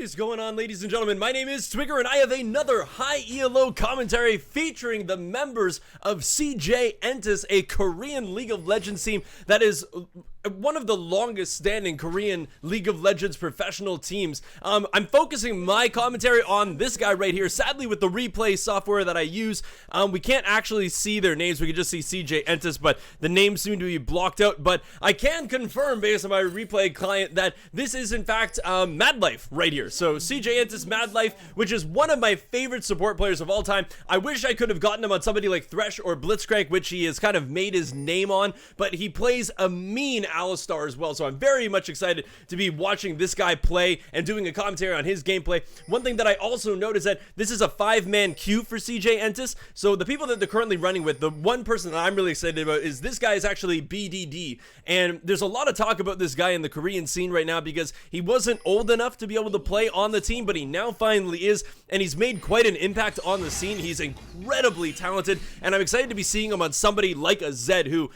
is going on, ladies and gentlemen? My name is Twiger, and I have another high ELO commentary featuring the members of CJ Entus, a Korean League of Legends team that is one of the longest standing Korean League of Legends professional teams. I'm focusing my commentary on this guy right here. Sadly, with the replay software that I use, we can't actually see their names. We can just see CJ Entus, but the names seem to be blocked out. But I can confirm based on my replay client that this is in fact Madlife right here. So CJ Entus Madlife, which is one of my favorite support players of all time. I wish I could have gotten him on somebody like Thresh or Blitzcrank, which he has kind of made his name on, but he plays a mean Alistar as well, so I'm very much excited to be watching this guy play and doing a commentary on his gameplay. One thing that I also note is that this is a 5-man queue for CJ Entus, so the people that they're currently running with, the one person that I'm really excited about is this guy is actually BDD, and there's a lot of talk about this guy in the Korean scene right now because he wasn't old enough to be able to play on the team, but he now finally is, and he's made quite an impact on the scene. He's incredibly talented, and I'm excited to be seeing him on somebody like a Zed, who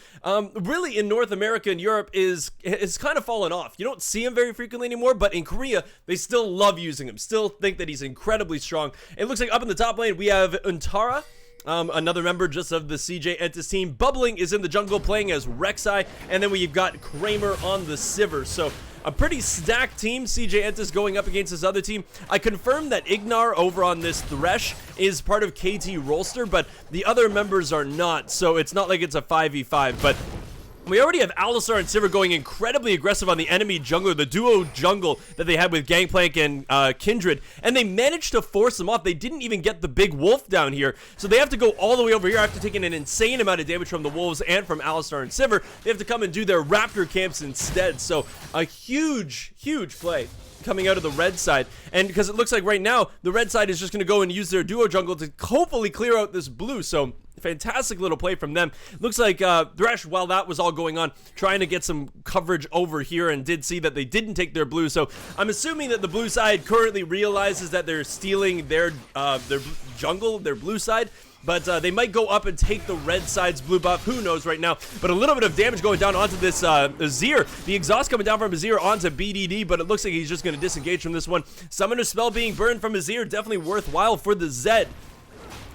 really in North America and Europe is kind of fallen off. You don't see him very frequently anymore, but in Korea, they still love using him, still think that he's incredibly strong. It looks like up in the top lane, we have Untara, another member just of the CJ Entus team. Bubbling is in the jungle playing as Rek'Sai, and then we've got Kramer on the Sivir. So a pretty stacked team. CJ Entus going up against this other team. I confirmed that Ignar over on this Thresh is part of KT Rolster, but the other members are not, so it's not like it's a 5v5, but we already have Alistar and Sivir going incredibly aggressive on the enemy jungler, the duo jungle that they had with Gangplank and Kindred, and they managed to force them off. They didn't even get the big wolf down here, so they have to go all the way over here after taking an insane amount of damage from the wolves and from Alistar and Sivir. They have to come and do their raptor camps instead, so a huge play coming out of the red side, and because it looks like right now the red side is just going to go and use their duo jungle to hopefully clear out this blue. So fantastic little play from them. Looks like Thresh, while that was all going on, trying to get some coverage over here, and did see that they didn't take their blue. So I'm assuming that the blue side currently realizes that they're stealing their jungle, their blue side. But they might go up and take the red side's blue buff. Who knows right now? But a little bit of damage going down onto this Azir. The exhaust coming down from Azir onto BDD, but it looks like he's just going to disengage from this one. Summoner spell being burned from Azir, definitely worthwhile for the Zed.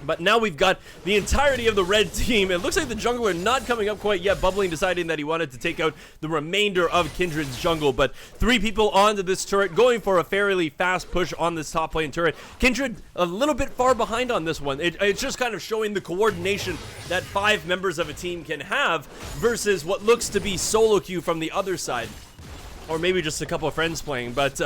But now we've got the entirety of the red team. It looks like the jungler not coming up quite yet. Bubbling deciding that he wanted to take out the remainder of Kindred's jungle. But 3 people onto this turret, going for a fairly fast push on this top lane turret. Kindred a little bit far behind on this one. It's just kind of showing the coordination that 5 members of a team can have versus what looks to be solo queue from the other side. Or maybe just a couple of friends playing. But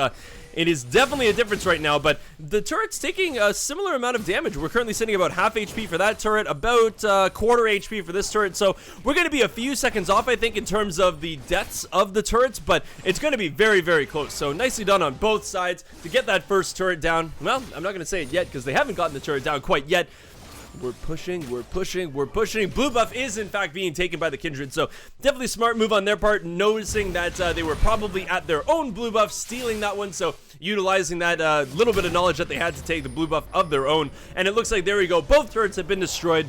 it is definitely a difference right now, but the turret's taking a similar amount of damage. We're currently sitting about half HP for that turret, about quarter HP for this turret, so we're going to be a few seconds off, I think, in terms of the deaths of the turrets, but it's going to be very close. So nicely done on both sides to get that first turret down. Well, I'm not going to say it yet because they haven't gotten the turret down quite yet. We're pushing. Blue buff is in fact being taken by the Kindred, so definitely smart move on their part, noticing that they were probably at their own blue buff, stealing that one, so utilizing that little bit of knowledge that they had to take the blue buff of their own. And it looks like, there we go, both turrets have been destroyed.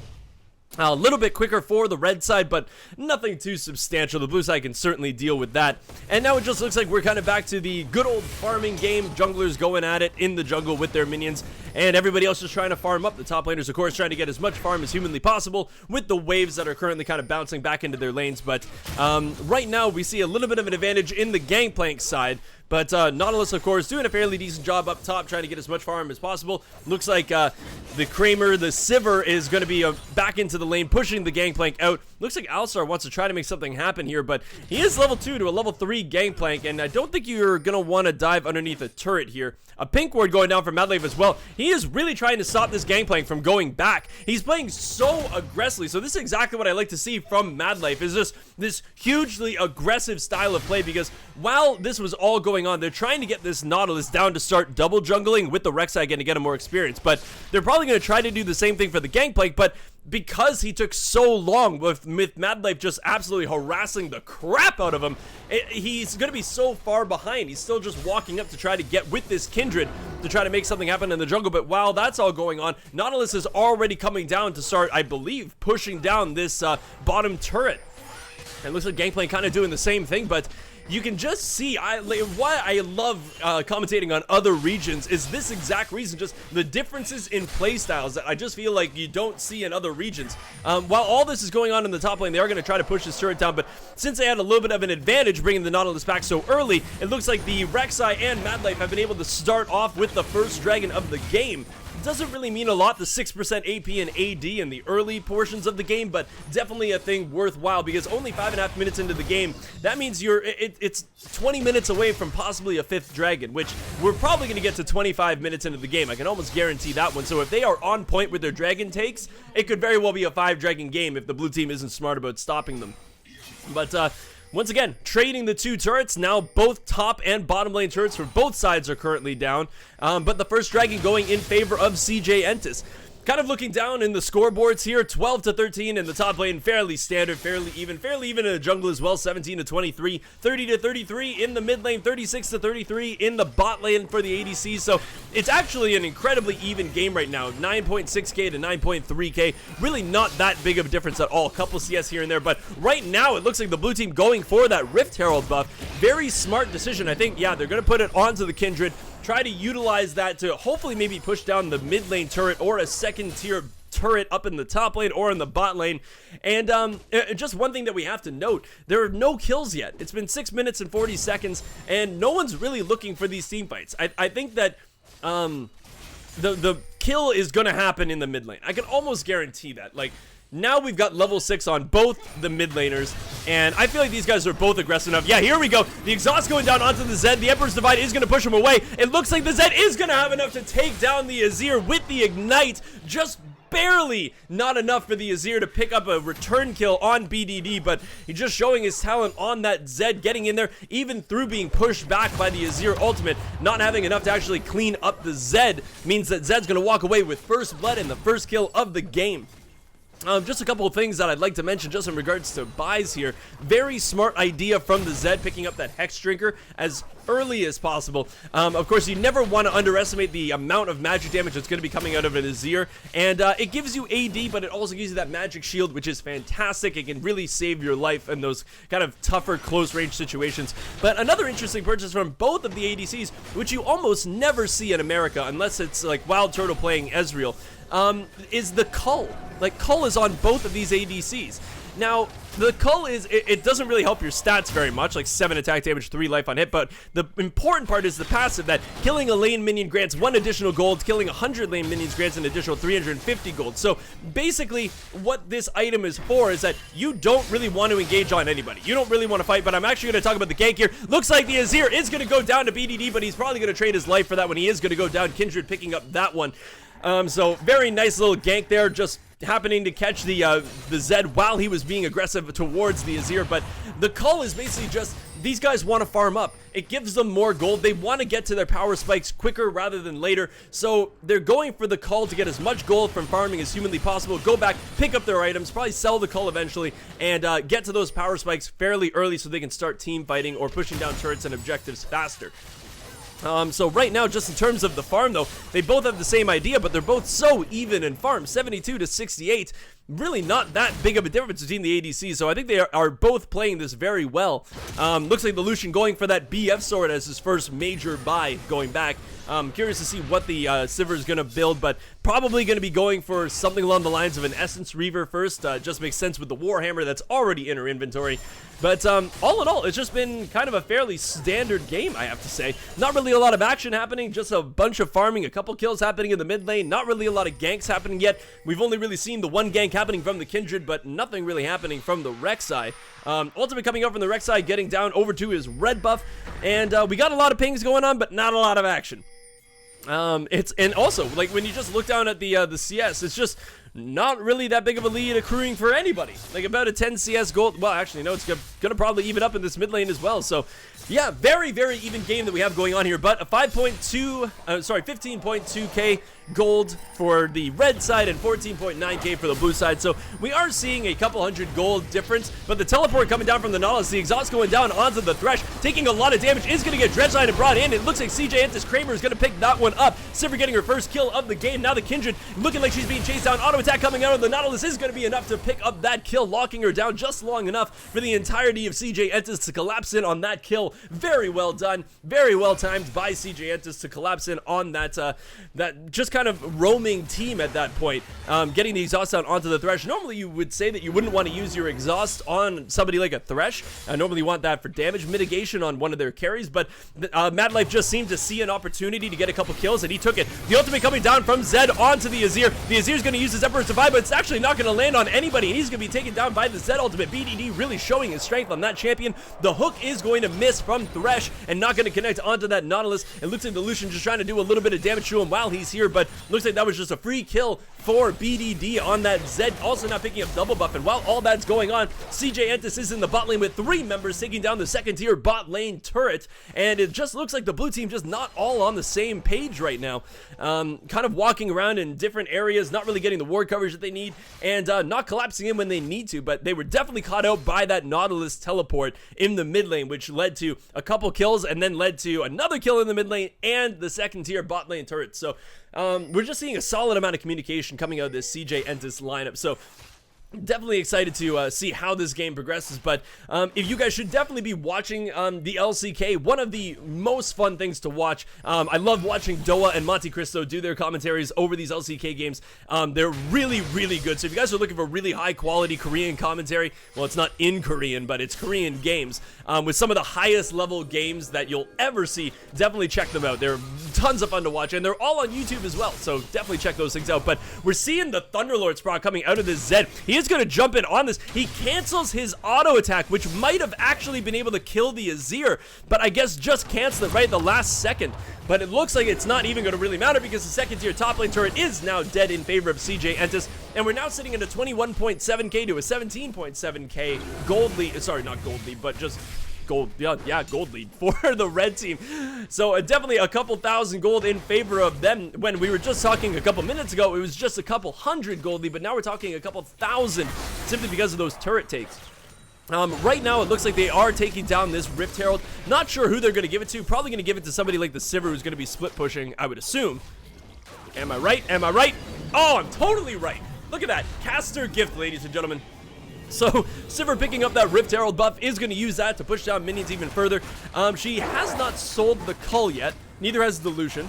A little bit quicker for the red side, but nothing too substantial. The blue side can certainly deal with that. And now it just looks like we're kind of back to the good old farming game. Junglers going at it in the jungle with their minions, and everybody else just trying to farm up. The top laners, of course, trying to get as much farm as humanly possible with the waves that are currently kind of bouncing back into their lanes. But right now we see a little bit of an advantage in the Gangplank side. But Nautilus, of course, doing a fairly decent job up top, trying to get as much farm as possible. Looks like the Kramer, the Sivir, is going to be back into the lane, pushing the Gangplank out. Looks like Alistar wants to try to make something happen here, but he is level 2 to a level 3 Gangplank, and I don't think you're going to want to dive underneath a turret here. A pink ward going down from Madlife as well. He is really trying to stop this Gangplank from going back. He's playing so aggressively, so this is exactly what I like to see from Madlife, is just this hugely aggressive style of play, because while this was all going on, they're trying to get this Nautilus down to start double jungling with the Rek'Sai again to get him more experience, but they're probably going to try to do the same thing for the Gangplank, but because he took so long with Madlife just absolutely harassing the crap out of him, he's going to be so far behind. He's still just walking up to try to get with this Kindred to try to make something happen in the jungle, but while that's all going on, Nautilus is already coming down to start, I believe, pushing down this bottom turret. And it looks like Gangplank kind of doing the same thing, but you can just see why I love commentating on other regions is this exact reason, just the differences in playstyles that I just feel like you don't see in other regions. While all this is going on in the top lane, they are going to try to push this turret down, but since they had a little bit of an advantage bringing the Nautilus back so early, it looks like the Rek'Sai and Madlife have been able to start off with the first dragon of the game. Doesn't really mean a lot, the 6% AP and AD in the early portions of the game, but definitely a thing worthwhile because only 5.5 minutes into the game, that means it's 20 minutes away from possibly a 5th dragon, which we're probably going to get to 25 minutes into the game. I can almost guarantee that one. So if they are on point with their dragon takes, it could very well be a 5 dragon game if the blue team isn't smart about stopping them. But once again, trading the 2 turrets. Now both top and bottom lane turrets for both sides are currently down. But the first dragon going in favor of CJ Entus. Kind of looking down in the scoreboards here, 12-13 in the top lane, fairly standard, fairly even in the jungle as well, 17-23, 30-33 in the mid lane, 36-33 in the bot lane for the ADC. So it's actually an incredibly even game right now, 9.6k to 9.3k, really not that big of a difference at all, a couple CS here and there, but right now it looks like the blue team going for that Rift Herald buff. Very smart decision. I think, yeah, they're going to put it onto the Kindred, try to utilize that to hopefully maybe push down the mid lane turret or a second tier turret up in the top lane or in the bot lane. And just one thing that we have to note, there are no kills yet. It's been 6 minutes and 40 seconds and no one's really looking for these team fights. I think that the kill is gonna happen in the mid lane. I can almost guarantee that. Like, now we've got level 6 on both the mid laners, and I feel like these guys are both aggressive enough. Yeah, here we go. The exhaust going down onto the Zed. The Emperor's Divide is going to push him away. It looks like the Zed is going to have enough to take down the Azir with the Ignite. Just barely not enough for the Azir to pick up a return kill on BDD, but he's just showing his talent on that Zed, getting in there, even through being pushed back by the Azir ultimate. Not having enough to actually clean up the Zed means that Zed's going to walk away with first blood and the first kill of the game. Just a couple of things that I'd like to mention just in regards to buys here. Very smart idea from the Zed, picking up that Hex Drinker as early as possible. Of course, you never want to underestimate the amount of magic damage that's going to be coming out of an Azir, and it gives you AD, but it also gives you that magic shield, which is fantastic. It can really save your life in those kind of tougher close range situations. But another interesting purchase from both of the ADCs, which you almost never see in America unless it's like Wild Turtle playing Ezreal, is the Cull. Like, Cull is on both of these ADCs. Now, the Cull is, it doesn't really help your stats very much, like 7 attack damage, 3 life on hit, but the important part is the passive, that killing a lane minion grants 1 additional gold, killing 100 lane minions grants an additional 350 gold. So, basically, what this item is for is that you don't really want to engage on anybody. You don't really want to fight, but I'm actually going to talk about the gank here. Looks like the Azir is going to go down to BDD, but he's probably going to trade his life for that one. He is going to go down, Kindred picking up that one. So, very nice little gank there, just happening to catch the Zed while he was being aggressive towards the Azir. But the Cull is basically just, these guys want to farm up. It gives them more gold. They want to get to their power spikes quicker rather than later. So they're going for the Cull to get as much gold from farming as humanly possible. Go back, pick up their items, probably sell the Cull eventually, and get to those power spikes fairly early so they can start team fighting or pushing down turrets and objectives faster. So right now, just in terms of the farm though, they both have the same idea, but they're both so even in farm, 72 to 68. Really not that big of a difference between the ADCs, so I think they are both playing this very well. Looks like the Lucian going for that BF sword as his first major buy going back. Curious to see what the Sivir is going to build, but probably going to be going for something along the lines of an Essence Reaver first. Just makes sense with the Warhammer that's already in her inventory. But all in all, it's just been kind of a fairly standard game, I have to say. Not really a lot of action happening, just a bunch of farming, a couple kills happening in the mid lane. Not really a lot of ganks happening yet. We've only really seen the one gank happening from the Kindred, but nothing really happening from the Rek'Sai. Ultimate coming up from the Rek'Sai, getting down over to his red buff. And we got a lot of pings going on, but not a lot of action. And also, like, when you just look down at the CS, it's just not really that big of a lead accruing for anybody. Like, about a 10 CS gold. Well, actually, no, it's gonna probably even up in this mid lane as well. So, yeah, very, very even game that we have going on here. But a 15.2k gold for the red side and 14.9k for the blue side. So we are seeing a couple hundred gold difference, but the teleport coming down from the Nautilus, the exhaust going down onto the Thresh, taking a lot of damage, is going to get Dredgeline and brought in. It looks like CJ Entus Kramer is going to pick that one up. Sivir getting her first kill of the game. Now the Kindred looking like she's being chased down. Auto attack coming out of the Nautilus is going to be enough to pick up that kill, locking her down just long enough for the entirety of CJ Entus to collapse in on that kill. Very well done, very well timed by CJ Entus to collapse in on that that just kind of roaming team at that point, getting the exhaust out onto the Thresh. Normally you would say that you wouldn't want to use your exhaust on somebody like a Thresh. Normally you want that for damage mitigation on one of their carries, but Madlife just seemed to see an opportunity to get a couple kills, and he took it. The ultimate coming down from Zed onto the Azir. The Azir's going to use his Emperor's Divide, but it's actually not going to land on anybody, and he's going to be taken down by the Zed ultimate. BDD really showing his strength on that champion. The hook is going to miss from Thresh and not going to connect onto that Nautilus. It looks like the Lucian just trying to do a little bit of damage to him while he's here, but looks like that was just a free kill for BDD on that Zed, also not picking up double buff. And while all that's going on, CJ Entus is in the bot lane with 3 members taking down the second tier bot lane turret, and it just looks like the blue team just not all on the same page right now. Kind of walking around in different areas, not really getting the ward coverage that they need, and not collapsing in when they need to, but they were definitely caught out by that Nautilus teleport in the mid lane, which led to a couple kills and then led to another kill in the mid lane and the second tier bot lane turret. So we're just seeing a solid amount of communication coming out of this CJ Entus lineup. So definitely excited to see how this game progresses, but if you guys should definitely be watching the LCK, one of the most fun things to watch. I love watching Doa and Monte Cristo do their commentaries over these LCK games. They're really, really good. So if you guys are looking for really high quality Korean commentary, well, it's not in Korean, but it's Korean games, with some of the highest level games that you'll ever see, definitely check them out. They're tons of fun to watch, and they're all on YouTube as well, so definitely check those things out. But we're seeing the Thunderlord Sprout coming out of this Zed. He is going to jump in on this. He cancels his auto attack, which might have actually been able to kill the Azir, but I guess just cancel it right at the last second. But it looks like it's not even going to really matter, because the second tier top lane turret is now dead in favor of CJ Entus, and we're now sitting at a 21.7k to a 17.7k gold lead. Sorry, not gold lead, but just gold, yeah, gold lead for the red team. So definitely a couple thousand gold in favor of them. When we were just talking a couple minutes ago, it was just a couple hundred gold lead, but now we're talking a couple thousand simply because of those turret takes. Right now, it looks like they are taking down this Rift Herald. Not sure who they're going to give it to. Probably going to give it to somebody like the Sivir, who's going to be split pushing, I would assume. Am I right? Am I right? Oh, I'm totally right. Look at that. Caster gift, ladies and gentlemen. So, Sivir picking up that Rift Herald buff is going to use that to push down minions even further. She has not sold the Cull yet. Neither has the Lucian.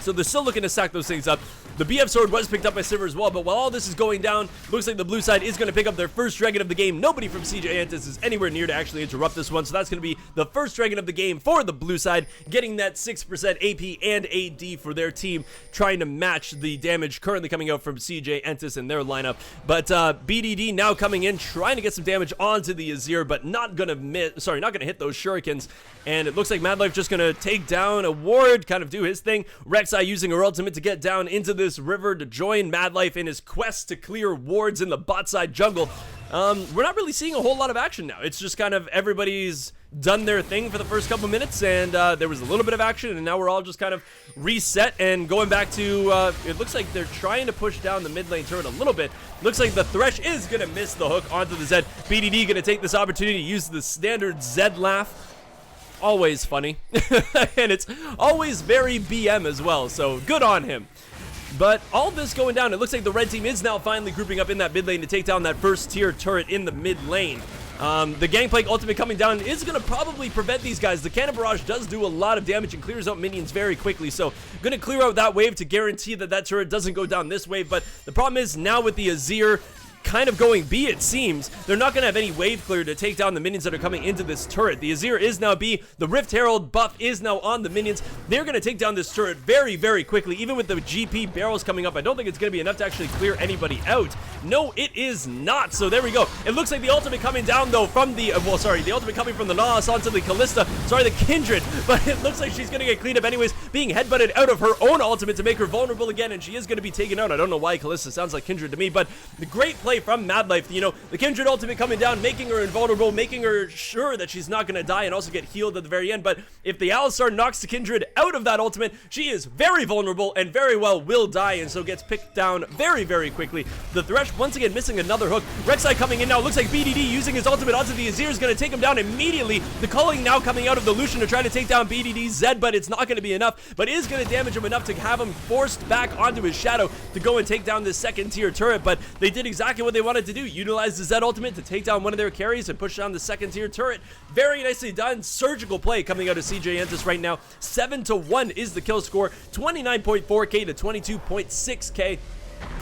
So they're still looking to stack those things up. The BF sword was picked up by Sivir as well, but while all this is going down, looks like the blue side is going to pick up their first dragon of the game. Nobody from CJ Entus is anywhere near to actually interrupt this one, so that's going to be the first dragon of the game for the blue side, getting that 6% AP and AD for their team, trying to match the damage currently coming out from CJ Entus in their lineup. But BDD now coming in, trying to get some damage onto the Azir, but not going to hit those shurikens. And it looks like Madlife just going to take down a ward, kind of do his thing. Rek'Sai using her ultimate to get down into this river to join Madlife in his quest to clear wards in the bot side jungle. We're not really seeing a whole lot of action now. It's just kind of everybody's done their thing for the first couple minutes, and there was a little bit of action, and now we're all just kind of reset and going back to, it looks like they're trying to push down the mid lane turret a little bit. Looks like the Thresh is going to miss the hook onto the Zed. BDD going to take this opportunity to use the standard Zed laugh. Always funny. And it's always very BM as well, so good on him. But all this going down, it looks like the red team is now finally grouping up in that mid lane to take down that first tier turret in the mid lane. The Gangplank ultimate coming down is going to probably prevent these guys. The Cannon Barrage does do a lot of damage and clears out minions very quickly, so going to clear out that wave to guarantee that that turret doesn't go down this wave. But the problem is now with the Azir kind of going B, it seems, they're not going to have any wave clear to take down the minions that are coming into this turret. The Azir is now B. The Rift Herald buff is now on the minions. They're going to take down this turret very, very quickly. Even with the GP barrels coming up, I don't think it's going to be enough to actually clear anybody out. No, it is not. So there we go. It looks like the ultimate coming down, though, from the, the ultimate coming from the Nas onto the Callista. Sorry, the Kindred. But it looks like she's going to get cleaned up anyways, being headbutted out of her own ultimate to make her vulnerable again, and she is going to be taken out. I don't know why Callista sounds like Kindred to me, but the great play play from Madlife. You know, the Kindred ultimate coming down, making her invulnerable, making her sure that she's not going to die and also get healed at the very end. But if the Alistar knocks the Kindred out of that ultimate, she is very vulnerable and very well will die, and so gets picked down very, very quickly. The Thresh once again missing another hook. Rek'Sai coming in now. Looks like BDD using his ultimate onto the Azir is going to take him down immediately. The culling now coming out of the Lucian to try to take down BDD Zed, but it's not going to be enough, but is going to damage him enough to have him forced back onto his shadow to go and take down this second tier turret. But they did exactly what they wanted to do, utilize the Zed ultimate to take down one of their carries and push down the second tier turret. Very nicely done. Surgical play coming out of CJ Entus right now. 7-1 is the kill score, 29.4k to 22.6k.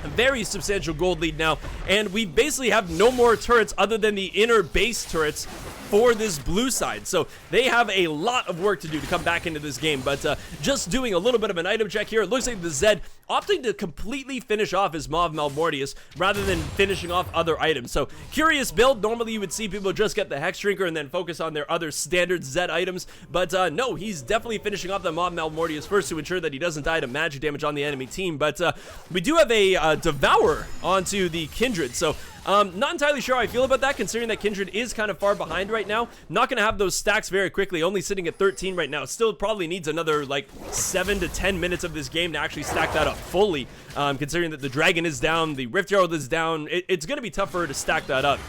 A very substantial gold lead now, and we basically have no more turrets other than the inner base turrets for this blue side, so they have a lot of work to do to come back into this game. But just doing a little bit of an item check here, it looks like the Zed opting to completely finish off his Maw of Malmortius rather than finishing off other items. So curious build. Normally you would see people just get the Hex Drinker and then focus on their other standard Zed items, but no, he's definitely finishing off the Maw of Malmortius first to ensure that he doesn't die to magic damage on the enemy team. But we do have a Devourer onto the Kindred, so not entirely sure how I feel about that, considering that Kindred is kind of far behind right now. Not going to have those stacks very quickly, only sitting at 13 right now. Still probably needs another like 7 to 10 minutes of this game to actually stack that up fully, considering that the Dragon is down, the Rift Herald is down. It's going to be tough for her to stack that up,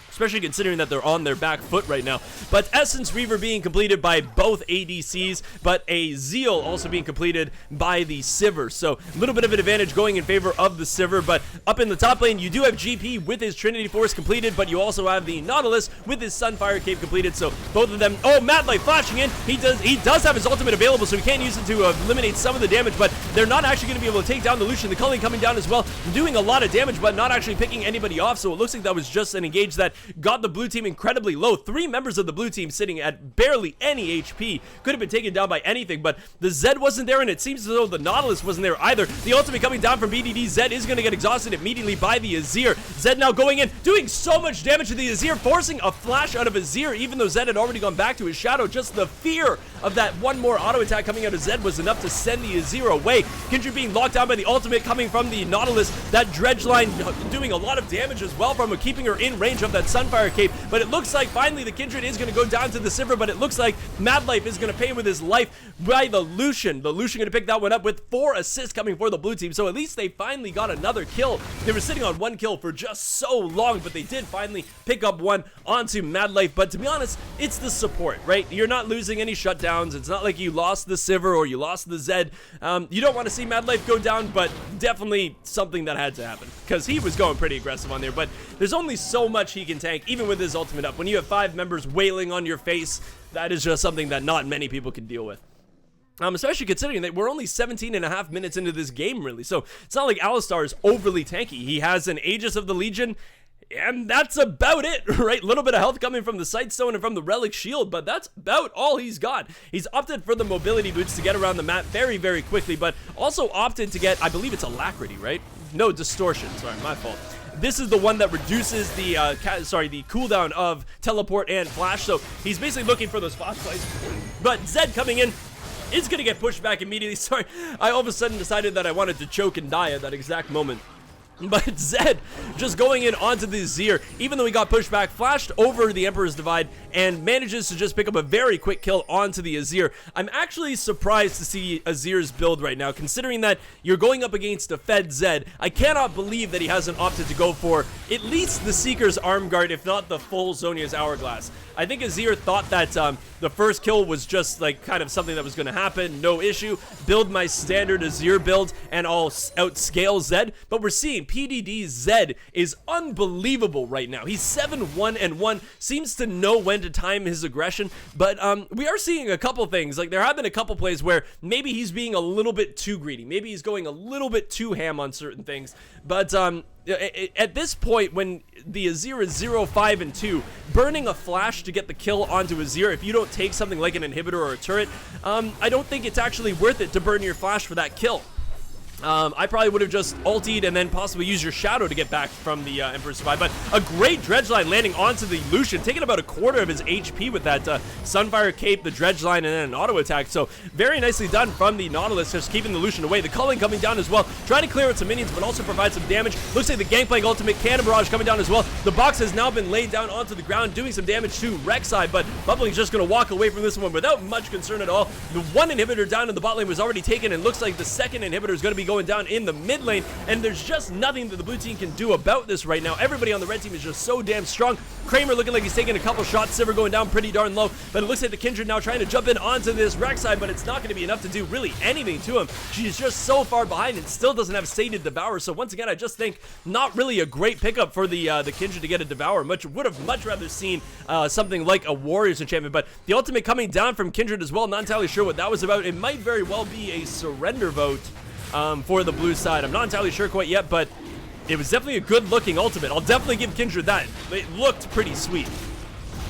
especially considering that they're on their back foot right now. But Essence Reaver being completed by both ADCs, but a Zeal also being completed by the Sivir. So a little bit of an advantage going in favor of the Sivir. But up in the top lane, you do have GP with his Trinity Force completed, but you also have the Nautilus with his Sunfire Cape completed. So both of them, oh, Madlife flashing in. He does have his ultimate available, so he can't use it to eliminate some of the damage, but they're not actually going to be able to take down the Lucian. The culling coming down as well, doing a lot of damage, but not actually picking anybody off. So it looks like that was just an engage that got the blue team incredibly low. 3 members of the blue team sitting at barely any HP. Could have been taken down by anything, but the Zed wasn't there, and it seems as though the Nautilus wasn't there either. The ultimate coming down from BDD. Zed is going to get exhausted immediately by the Azir. Zed now going in, doing so much damage to the Azir, forcing a flash out of Azir, even though Zed had already gone back to his shadow. Just the fear of that one more auto attack coming out of Zed was enough to send the Azir away. Kindred being locked down by the ultimate coming from the Nautilus. That dredge line doing a lot of damage as well from keeping her in range of that Sunfire Cape. But it looks like finally the Kindred is going to go down to the Sivir, but it looks like Madlife is going to pay with his life by the Lucian. The Lucian going to pick that one up with 4 assists coming for the blue team, so at least they finally got another kill. They were sitting on 1 kill for just so long, but they did finally pick up one onto Madlife. But to be honest, it's the support, right? You're not losing any shutdowns. It's not like you lost the Sivir or you lost the Zed. You don't want to see Madlife go down, but definitely something that had to happen, because he was going pretty aggressive on there. But there's only so much he can tank, even with his ultimate up. When you have 5 members wailing on your face, that is just something that not many people can deal with. Especially considering that we're only 17.5 minutes into this game, really. So it's not like Alistar is overly tanky. He has an Aegis of the Legion, and that's about it, right? A little bit of health coming from the Sightstone and from the Relic Shield, but that's about all he's got. He's opted for the mobility boots to get around the map very, very quickly, but also opted to get, I believe it's Alacrity, right? No, Distortion. Sorry, my fault. This is the one that reduces the the cooldown of teleport and flash, so he's basically looking for those spotlights. But Zed coming in is going to get pushed back immediately. Sorry, I all of a sudden decided that I wanted to choke and die at that exact moment. But Zed just going in onto the Azir, even though he got pushed back, flashed over the Emperor's Divide and manages to just pick up a very quick kill onto the Azir. I'm actually surprised to see Azir's build right now, considering that you're going up against a fed Zed. I cannot believe that he hasn't opted to go for at least the Seeker's Arm Guard, if not the full Zhonya's Hourglass. I think Azir thought that the first kill was just like kind of something that was going to happen, no issue. Build my standard Azir build and I'll outscale Zed. But we're seeing PDD Zed is unbelievable right now. He's 7-1-1, seems to know when to time his aggression. But we are seeing a couple things. Like there have been a couple plays where maybe he's being a little bit too greedy. Maybe he's going a little bit too ham on certain things. But at this point, when the Azir is 0-5-2, burning a flash to get the kill onto Azir, if you don't take something like an inhibitor or a turret, I don't think it's actually worth it to burn your flash for that kill. I probably would have just ultied and then possibly used your shadow to get back from the Emperor's Survive. But a great dredge line landing onto the Lucian, taking about a quarter of his HP with that Sunfire Cape, the dredge line, and then an auto attack. So very nicely done from the Nautilus, just keeping the Lucian away. The culling coming down as well, trying to clear out some minions, but also provide some damage. Looks like the Gangplank ultimate Cannon Barrage coming down as well. The box has now been laid down onto the ground, doing some damage to Rek'Sai, but Bubbling's just going to walk away from this one without much concern at all. The one inhibitor down in the bot lane was already taken, and looks like the second inhibitor is going to be going down in the mid lane, and there's just nothing that the blue team can do about this right now. Everybody on the red team is just so damn strong. Kramer looking like he's taking a couple shots, Sivir going down pretty darn low, but it looks like the Kindred now trying to jump in onto this Rek'Sai, but it's not going to be enough to do really anything to him. She's just so far behind and still doesn't have Sated Devour, so once again, I just think not really a great pickup for the Kindred to get a Devour. Would have much rather seen something like a Warriors enchantment, but the ultimate coming down from Kindred as well, not entirely sure what that was about. It might very well be a surrender vote for the blue side. I'm not entirely sure quite yet, but it was definitely a good looking ultimate. I'll definitely give Kindred that. It looked pretty sweet.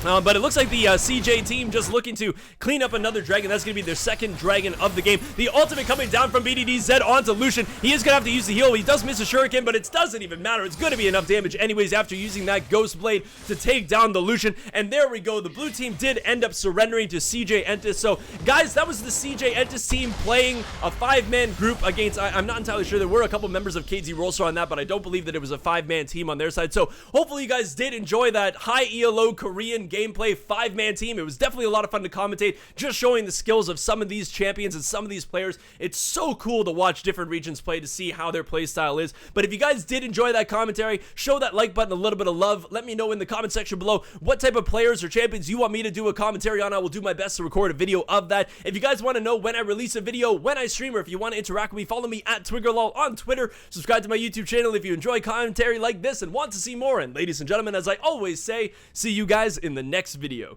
But it looks like the CJ team just looking to clean up another dragon. That's going to be their second dragon of the game. The ultimate coming down from BDD Zed onto Lucian. He is going to have to use the heal. He does miss a shuriken, but it doesn't even matter. It's going to be enough damage anyways after using that Ghost Blade to take down the Lucian. And there we go. The blue team did end up surrendering to CJ Entus. So, guys, that was the CJ Entus team playing a 5-man group against... I'm not entirely sure. There were a couple members of KZ Rollstar on that, but I don't believe that it was a 5-man team on their side. So, hopefully you guys did enjoy that high ELO Korean gameplay 5-man team. It was definitely a lot of fun to commentate, just showing the skills of some of these champions and some of these players. It's so cool to watch different regions play to see how their play style is. But if you guys did enjoy that commentary, show that like button a little bit of love. Let me know in the comment section below what type of players or champions you want me to do a commentary on. I will do my best to record a video of that. If you guys want to know when I release a video, when I stream, or if you want to interact with me, follow me at TwiggerLol on Twitter. Subscribe to my YouTube channel if you enjoy commentary like this and want to see more. And ladies and gentlemen, as I always say, see you guys in the next video.